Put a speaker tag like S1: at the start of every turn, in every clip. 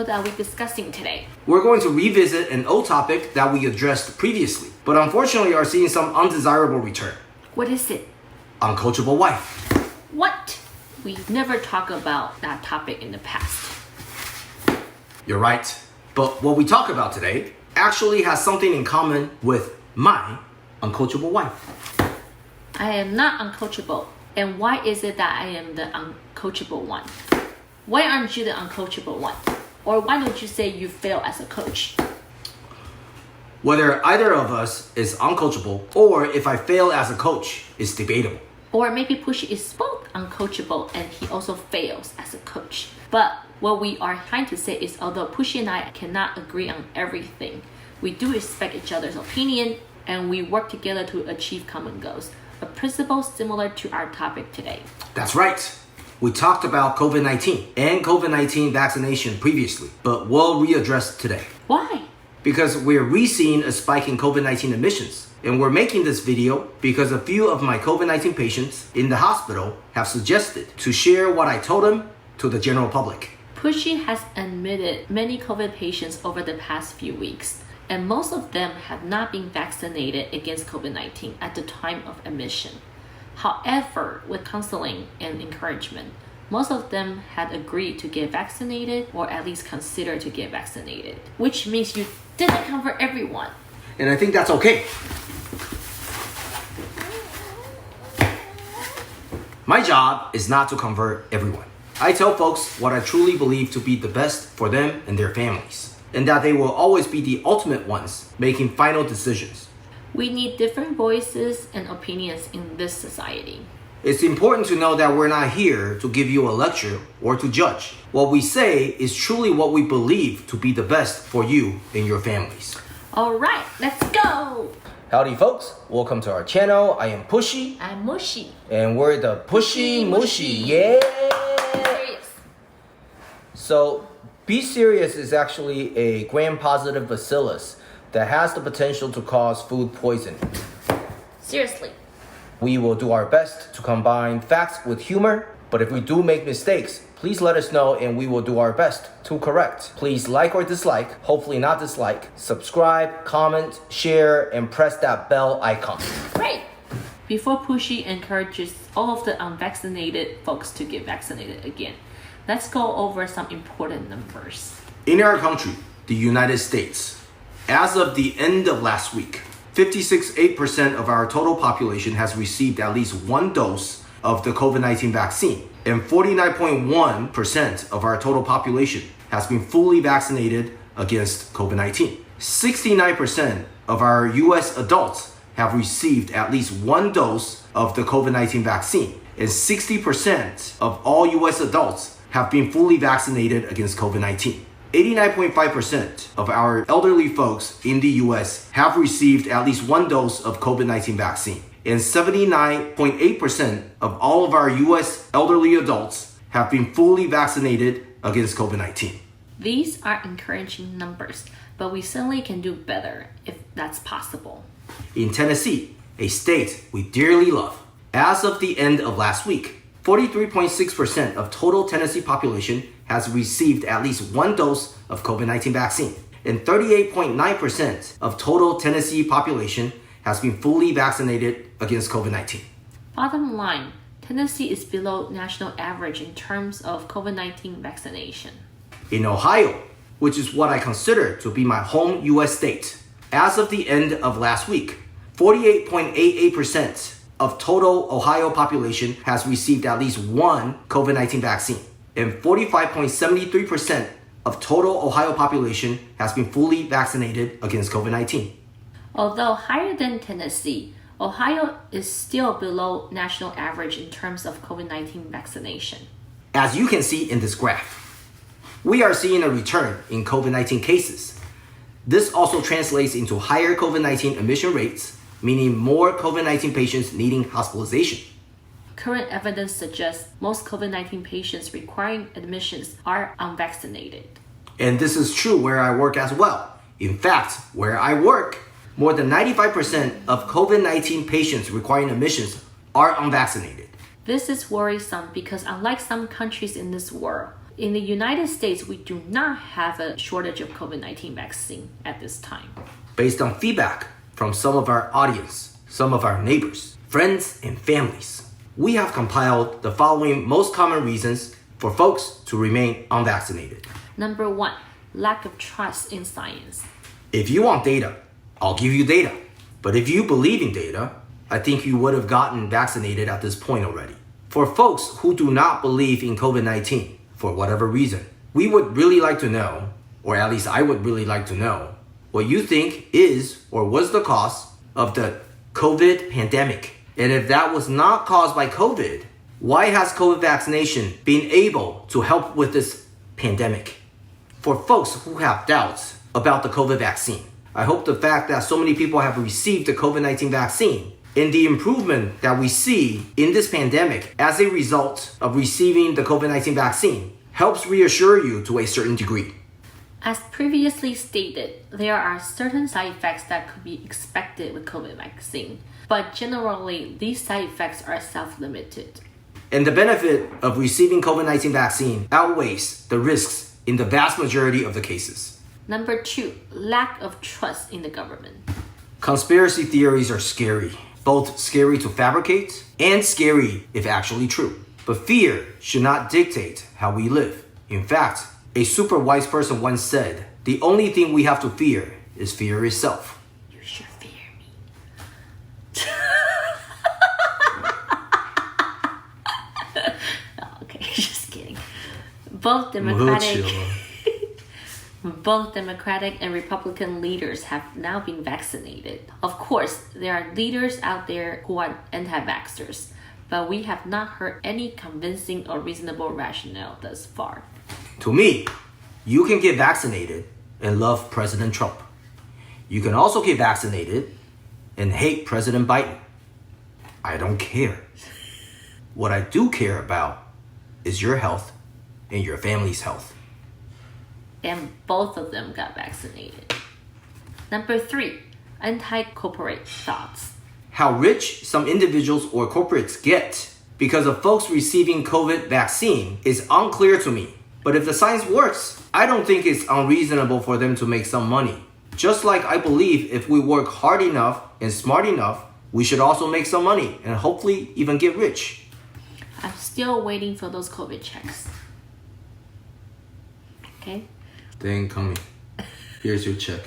S1: that we're discussing today.
S2: We're going to revisit an old topic that we addressed previously, but unfortunately are seeing some undesirable return.
S1: What is it?
S2: Uncoachable wife.
S1: What? We've never talked about that topic in the past.
S2: You're right. But what we talk about today actually has something in common with my uncoachable wife.
S1: I am not uncoachable. And why is it that I am the uncoachable one? Why aren't you the uncoachable one? Or why don't you say you fail as a coach?
S2: Whether either of us is uncoachable or if I fail as a coach is debatable.
S1: Or maybe Pushy is both uncoachable and he also fails as a coach. But what we are trying to say is although Pushy and I cannot agree on everything, we do respect each other's opinion and we work together to achieve common goals. A principle similar to our topic today.
S2: That's right. We talked about COVID-19 and COVID-19 vaccination previously, but we'll readdress today.
S1: Why?
S2: Because we're re-seeing a spike in COVID-19 admissions. And we're making this video because a few of my COVID-19 patients in the hospital have suggested to share what I told them to the general public.
S1: Pushy has admitted many COVID patients over the past few weeks, and most of them have not been vaccinated against COVID-19 at the time of admission. However, with counseling and encouragement, most of them had agreed to get vaccinated or at least consider to get vaccinated, which means you didn't cover everyone.
S2: And I think that's okay. My job is not to convert everyone. I tell folks what I truly believe to be the best for them and their families, and that they will always be the ultimate ones making final decisions.
S1: We need different voices and opinions in this society.
S2: It's important to know that we're not here to give you a lecture or to judge. What we say is truly what we believe to be the best for you and your families.
S1: All right, let's go.
S2: Howdy folks, welcome to our channel. I am Pushy.
S1: I'm Mushy.
S2: And we're the Pushy Mushy, yeah!
S1: Serious.
S2: So, B. serious is actually a gram-positive bacillus that has the potential to cause food poisoning.
S1: Seriously.
S2: We will do our best to combine facts with humor, but if we do make mistakes, please let us know and we will do our best to correct. Please like or dislike, hopefully not dislike, subscribe, comment, share, and press that bell icon.
S1: Great. Before Pushy encourages all of the unvaccinated folks to get vaccinated again, let's go over some important numbers.
S2: In our country, the United States, as of the end of last week, 56.8% of our total population has received at least one dose of the COVID-19 vaccine, and 49.1% of our total population has been fully vaccinated against COVID-19. 69% of our US adults have received at least one dose of the COVID-19 vaccine, and 60% of all US adults have been fully vaccinated against COVID-19. 89.5% of our elderly folks in the US have received at least one dose of COVID-19 vaccine, and 79.8% of all of our US elderly adults have been fully vaccinated against COVID-19.
S1: These are encouraging numbers, but we certainly can do better if that's possible.
S2: In Tennessee, a state we dearly love, as of the end of last week, 43.6% of total Tennessee population has received at least one dose of COVID-19 vaccine, and 38.9% of total Tennessee population has been fully vaccinated against COVID-19.
S1: Bottom line, Tennessee is below national average in terms of COVID-19 vaccination.
S2: In Ohio, which is what I consider to be my home US state, as of the end of last week, 48.88% of total Ohio population has received at least one COVID-19 vaccine, and 45.73% of total Ohio population has been fully vaccinated against COVID-19.
S1: Although higher than Tennessee, Ohio is still below national average in terms of COVID-19 vaccination.
S2: As you can see in this graph, we are seeing a return in COVID-19 cases. This also translates into higher COVID-19 admission rates, meaning more COVID-19 patients needing hospitalization.
S1: Current evidence suggests most COVID-19 patients requiring admissions are unvaccinated.
S2: And this is true where I work as well. In fact, where I work, more than 95% of COVID-19 patients requiring admissions are unvaccinated.
S1: This is worrisome because unlike some countries in this world, In the United States, we do not have a shortage of COVID-19 vaccine at this time.
S2: Based on feedback from some of our audience, some of our neighbors, friends, and families, we have compiled the following most common reasons for folks to remain unvaccinated.
S1: Number 1, lack of trust in science.
S2: If you want data, I'll give you data. But if you believe in data, I think you would have gotten vaccinated at this point already. For folks who do not believe in COVID-19, for whatever reason, we would really like to know, or at least I would really like to know, what you think is or was the cause of the COVID pandemic. And if that was not caused by COVID, why has COVID vaccination been able to help with this pandemic? For folks who have doubts about the COVID vaccine, I hope the fact that so many people have received the COVID-19 vaccine and the improvement that we see in this pandemic as a result of receiving the COVID-19 vaccine helps reassure you to a certain degree.
S1: As previously stated, there are certain side effects that could be expected with COVID vaccine, but generally these side effects are self-limited.
S2: And the benefit of receiving COVID-19 vaccine outweighs the risks in the vast majority of the cases.
S1: Number 2, lack of trust in the government.
S2: Conspiracy theories are scary, both scary to fabricate and scary if actually true. But fear should not dictate how we live. In fact, a super wise person once said, the only thing we have to fear is fear itself.
S1: You should fear me. Oh, okay, just kidding. Both Democratic and Republican leaders have now been vaccinated. Of course, there are leaders out there who are anti-vaxxers, but we have not heard any convincing or reasonable rationale thus far.
S2: To me, you can get vaccinated and love President Trump. You can also get vaccinated and hate President Biden. I don't care. What I do care about is your health and your family's health.
S1: And both of them got vaccinated. Number 3, anti-corporate thoughts.
S2: How rich some individuals or corporates get because of folks receiving COVID vaccine is unclear to me. But if the science works, I don't think it's unreasonable for them to make some money. Just like I believe if we work hard enough and smart enough, we should also make some money and hopefully even get rich.
S1: I'm still waiting for those COVID checks. Okay?
S2: They ain't coming. Here's your check.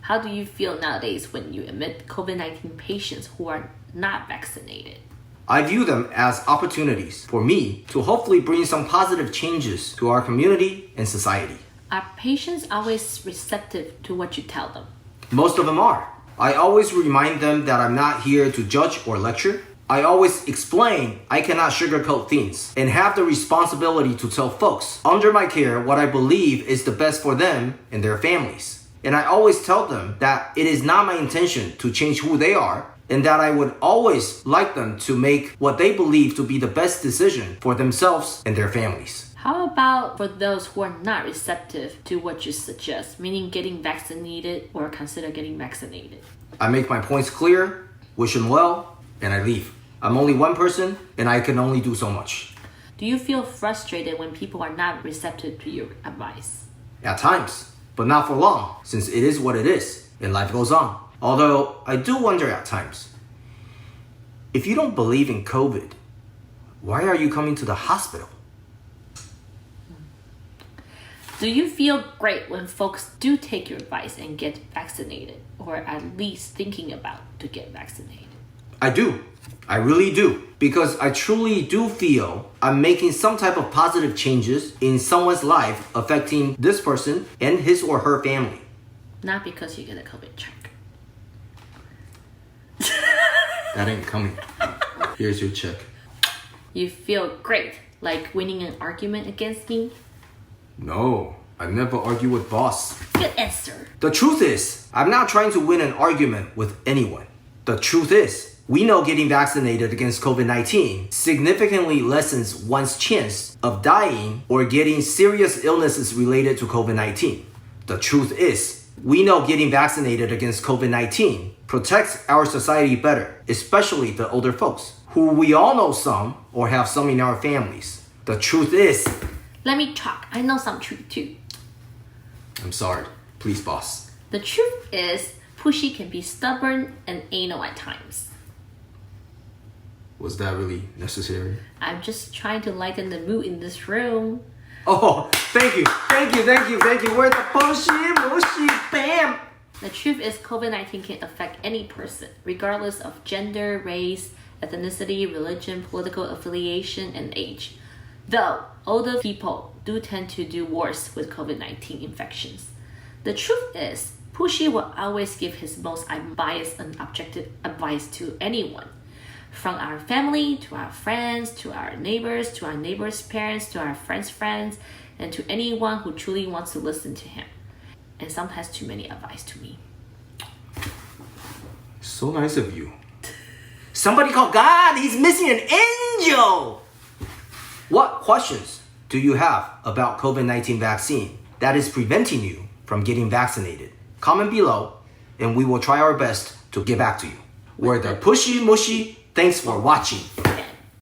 S1: How do you feel nowadays when you admit COVID-19 patients who are not vaccinated?
S2: I view them as opportunities for me to hopefully bring some positive changes to our community and society.
S1: Are patients always receptive to what you tell them?
S2: Most of them are. I always remind them that I'm not here to judge or lecture. I always explain I cannot sugarcoat things and have the responsibility to tell folks under my care what I believe is the best for them and their families. And I always tell them that it is not my intention to change who they are and that I would always like them to make what they believe to be the best decision for themselves and their families.
S1: How about for those who are not receptive to what you suggest, meaning getting vaccinated or consider getting vaccinated?
S2: I make my points clear, wish them well, and I leave. I'm only one person, and I can only do so much.
S1: Do you feel frustrated when people are not receptive to your advice?
S2: At times, but not for long, since it is what it is, and life goes on. Although, I do wonder at times, if you don't believe in COVID, why are you coming to the hospital?
S1: Do you feel great when folks do take your advice and get vaccinated, or at least thinking about to get vaccinated?
S2: I do. I really do. Because I truly do feel I'm making some type of positive changes in someone's life affecting this person and his or her family.
S1: Not because you get a COVID check.
S2: That ain't coming. Here's your check.
S1: You feel great, like winning an argument against me?
S2: No, I never argue with boss.
S1: Good answer.
S2: The truth is, I'm not trying to win an argument with anyone. The truth is, we know getting vaccinated against COVID-19 significantly lessens one's chance of dying or getting serious illnesses related to COVID-19. The truth is, we know getting vaccinated against COVID-19 protects our society better, especially the older folks, who we all know some or have some in our families. The truth is,
S1: Let me talk. I know some truth too.
S2: I'm sorry. Please, boss.
S1: The truth is, Pushy can be stubborn and anal at times.
S2: Was that really necessary?
S1: I'm just trying to lighten the mood in this room.
S2: Oh, thank you. We're the Pushy, Mushy, bam!
S1: The truth is, COVID-19 can affect any person, regardless of gender, race, ethnicity, religion, political affiliation, and age. Though, older people do tend to do worse with COVID-19 infections. The truth is, Pushy will always give his most unbiased and objective advice to anyone. From our family, to our friends, to our neighbors' parents, to our friends' friends, and to anyone who truly wants to listen to him. And sometimes too many advice to me.
S2: So nice of you. Somebody call God! He's missing an angel! What questions do you have about COVID-19 vaccine that is preventing you from getting vaccinated? Comment below, and we will try our best to get back to you. We're the Pushy Mushy. Thanks for watching.